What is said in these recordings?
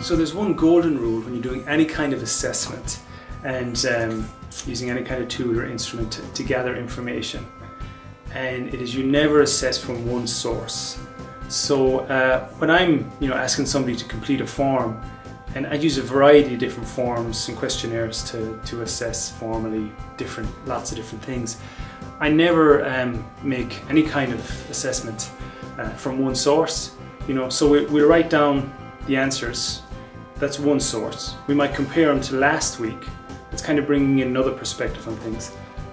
So there's one golden rule when you're doing any kind of assessment and using any kind of tool or instrument to gather information, and it is you never assess from one source. So when I'm asking somebody to complete a form, and I use a variety of different forms and questionnaires to assess formally lots of different things, I never make any kind of assessment from one source. So we'll write down the answers. That's one source. We might compare them to last week. It's kind of bringing in another perspective on things.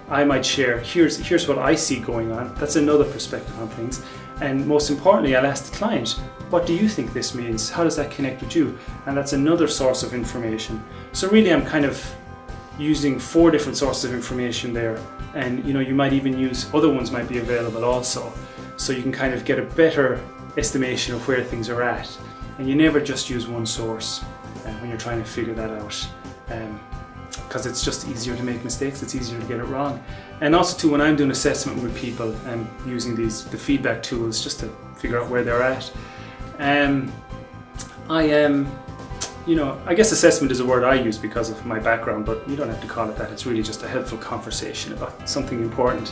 I might share, here's what I see going on. That's another perspective on things. And most importantly, I'll ask the client, what do you think this means? How does that connect with you? And that's another source of information. So really I'm kind of using 4 different sources of information there. And you might even use, other ones might be available also. So you can kind of get a better estimation of where things are at. And you never just use one source when you're trying to figure that out. Because it's just easier to make mistakes, it's easier to get it wrong. And also too, when I'm doing assessment with people and using the feedback tools just to figure out where they're at, I guess assessment is a word I use because of my background, but you don't have to call it that. It's really just a helpful conversation about something important.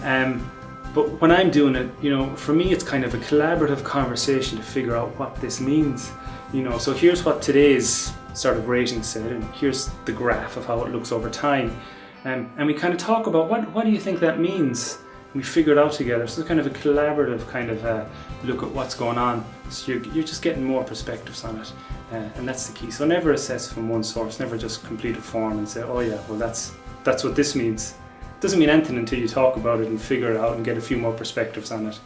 But when I'm doing it, for me it's kind of a collaborative conversation to figure out what this means. So here's what today's sort of rating said, and here's the graph of how it looks over time. And we kind of talk about what do you think that means? We figure it out together. So it's kind of a collaborative kind of look at what's going on. So you're just getting more perspectives on it. And that's the key. So never assess from one source, never just complete a form and say, oh yeah, well that's what this means. It doesn't mean anything until you talk about it and figure it out and get a few more perspectives on it.